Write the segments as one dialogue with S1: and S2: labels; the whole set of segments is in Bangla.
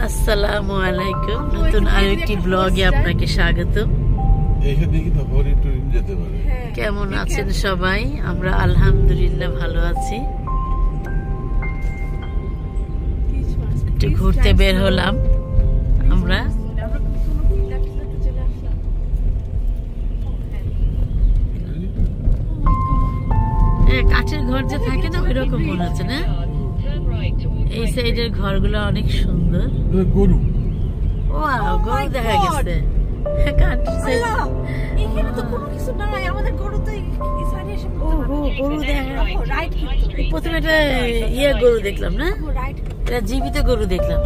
S1: আসসালামু আলাইকুম, নতুন আরেকটি ব্লগে আপনাকে স্বাগত। কেমন আছেন সবাই? আমরা আলহামদুলিল্লাহ ভালো আছি। একটু ঘুরতে বের হলাম আমরা। কাঠের ঘর যে থাকে না, ওইরকম মনে হচ্ছে না? এই সাইডের ঘরগুলো অনেক সুন্দর। গরু, গরু দেখা গেছে। প্রথমে একটা ইয়ে গরু দেখলাম না, এটা জীবিত গরু দেখলাম।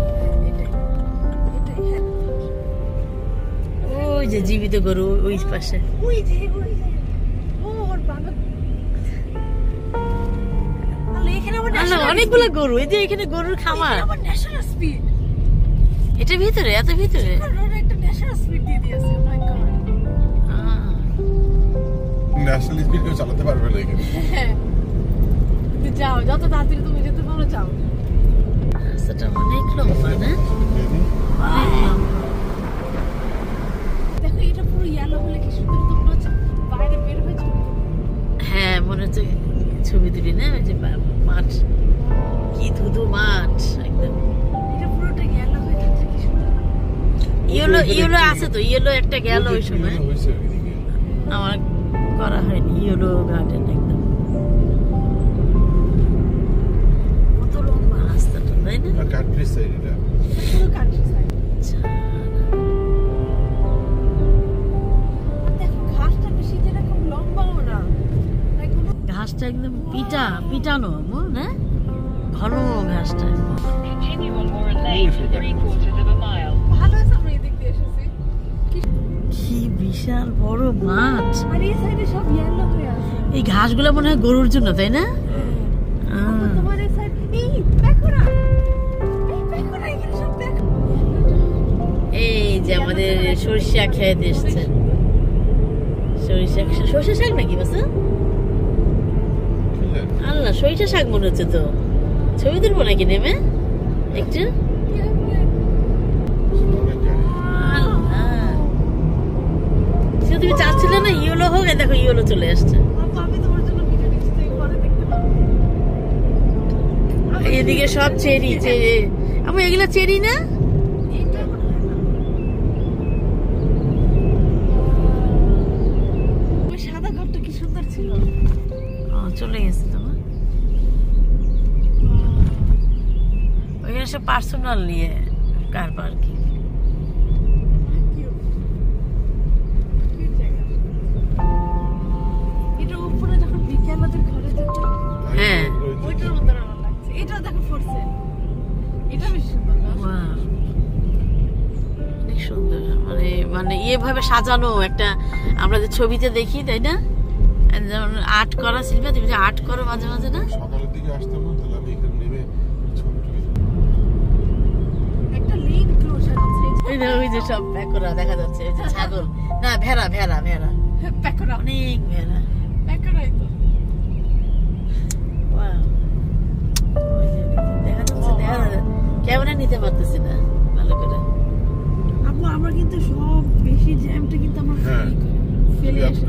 S1: ওই যে জীবিত গরু ওই পাশে। অনেকগুলো গরু, এই যে এখানে গরুর খামার। এটা ভিতরে, এত ভিতরে
S2: ন্যাশনাল স্পিড কেউ চালাতে পারবে না এখানে।
S3: যাও, যত তাড়াতাড়ি তুমি যেতে পারো যাও।
S1: রাস্তাটা অনেক লম্বা না?
S3: দেখো এটা পুরো ইয়েলো হলে কি সুন্দর, তো মনে হচ্ছে বাইরে বের হয়ে ছবি।
S1: হ্যাঁ, মনে হচ্ছে ছবি তুলি না? ওই যে মাঠ, কি ধুধু মাঠ একদম।
S3: এটা পুরোটা ইয়েলো হয়ে যাচ্ছে, কি সুন্দর।
S1: ইয়েলো আছে তো, ইয়েলো একটা গেল ওই সময়, আমার করা হয়নি। ইয়েলো গার্ডেন একদম কত লম্বা রাস্তাটা, তাই না?
S2: কান্ট্রি সাইড, এটা
S3: পুরো কান্ট্রি সাইড। দেখো ঘাসটা বেশি যেরকম লম্বাও না,
S1: ঘাসটা একদম পিটানো না, ঘন ঘাসটা।
S3: ভালো আছে, আমরা এদিক দিয়ে এসেছি।
S1: কি বিশাল বড় মাঠ,
S3: আর এই সাইডে সব ইয়েলো হয়ে আছে।
S1: এই ঘাসগুলো মনে হয় গরুর জন্য, তাই না?
S3: তোমার এই সাইড, এই দেখো না, এখানে সব দেখো।
S1: এই যে আমাদের সরিষা খেতে এসছে। সরিষা শাক নাকি বাসা? আল্লাহ, সরিষা শাক মনে হচ্ছে তো। ছবি তুলবো নাকি নেমে একটু? তুমি চাচ্ছিলে না ইয়েলো হোক? দেখো ইয়েলো চলে আসছে। এদিকে সব চেরি, আমার এগুলো চেরি না?
S3: সাদা ঘরটা কি সুন্দর ছিল।
S1: চলে গেছে তোমার ওইখানে সব পার্সোনাল নিয়ে কার পার্কিং। হ্যাঁ,
S3: ওইটার মধ্যে আমার লাগছে। এটা দেখো ফর সেল, এটা বেশ সুন্দর না?
S1: অনেক সুন্দর, মানে এভাবে সাজানো একটা, আমরা যে ছবিতে দেখি, তাই না? যেমন আর্ট করা, শিল্পী তুমি যে আর্ট করো মাঝে মাঝে না?
S2: সকালের দিকে আসতাম না, তাহলে আমি এখানে নেমে ছবি তুলি।
S3: একটা লেন ক্লোজার আছে।
S1: ওই যে সব প্যাকোরা দেখা যাচ্ছে, ওই যে ছাগল না, ভেড়া
S3: প্যাকোরা,
S1: অনেক ভেড়া।
S3: প্যাকোরাই তো।
S1: দেখা যাচ্ছে, ক্যামেরা নিতে পারতেছি না ভালো করে।
S3: আপু আমরা কিন্তু সব বেশি জ্যামটা কিন্তু আমরা ফেলে আসি।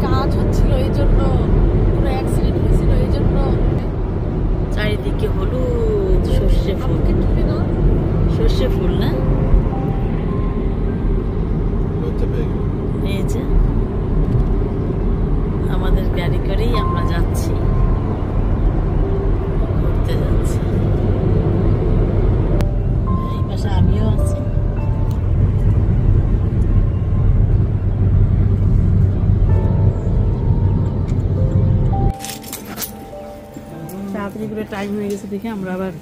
S3: কাজ হচ্ছিল, এই জন্য কোনো অ্যাক্সিডেন্ট হয়েছিল, এই জন্য চারিদিকে হলুদ সর্ষে ফুল। সর্ষে ফুল না? এই যে আমাদের গাড়ি করেই আমরা যাচ্ছি, ঘুরতে যাচ্ছি। এই পাশে আমিও আছি। তাড়াতাড়ি করে টাইম হয়ে গেছে দেখে আমরা আবার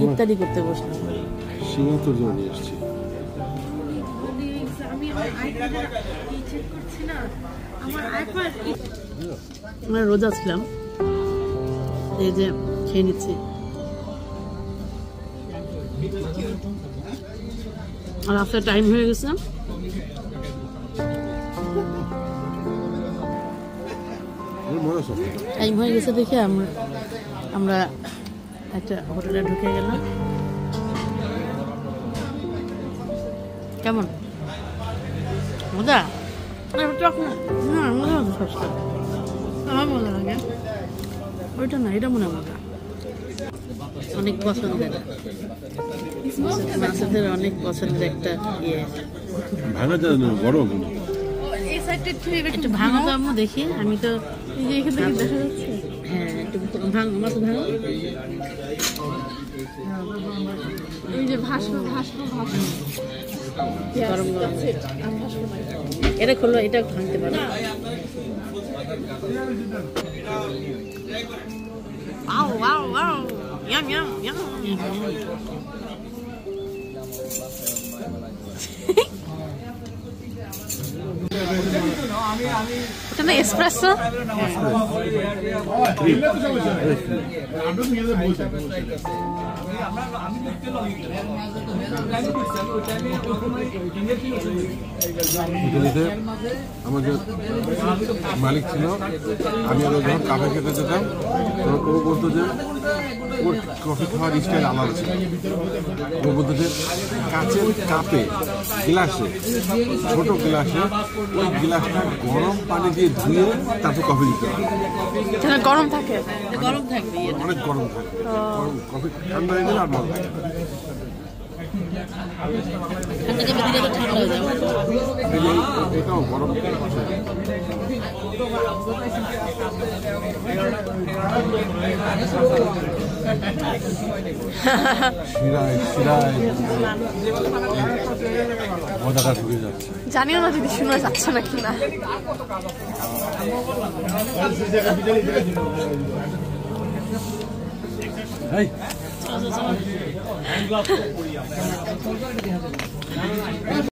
S3: ইত্যাদি করতে বসলাম।
S2: সিঙ্গাপুর নিয়ে এসেছি।
S1: আমরা রোজা ছিলাম, এই যে খেয়ে নিচ্ছি।
S3: আর আপনার টাইম হয়ে গেছে। টাইম হয়ে গেছে দেখে আমরা একটা হোটেলে ঢুকে গেলাম। কেমন মজা? না মজা হতো সবটা, আমার মজা লাগে ওইটা না, এটা মনে মজা অনেক পছন্দের, মাছেদের অনেক পছন্দের একটা ইয়ে।
S2: গরম
S3: একটু ভাঙো তো আম্মু দেখি, আমি তো এখান থেকে দেখা যাচ্ছে। হ্যাঁ একটু ভাঙো, মাছ ভাঙো, এই যে ভাসবো ভাসবো ভাসবো গরম গরম। এটা খোলো, এটা ভাঙতে পারো। Wow, wow, wow. Yum, yum, yum. এটা না এসপ্রেসো?
S2: আমাদের মালিক ছিল, আমি আরো যখন কাফে খেতে যেতাম ও বলতো যে ওর কফি খাওয়ার স্টাইল আলাদা ছিল। ও বলতো যে কাচের কাপে গ্লাসে, ছোট গ্লাসে, ওই গ্লাসটা গরম পানি দিয়ে ধুয়ে তারপর কফি দিতে হবে।
S3: গরম থাকে, গরম থাকবে,
S2: অনেক গরম থাকে, কফি ঠান্ডা হয়ে গেলে আর ভালো লাগে। এটাও গরম শিরায় শিরায় মজাটা ঢুকে যাচ্ছে।
S3: জানিও না যদি শোনা যাচ্ছে না কিনা।
S2: এই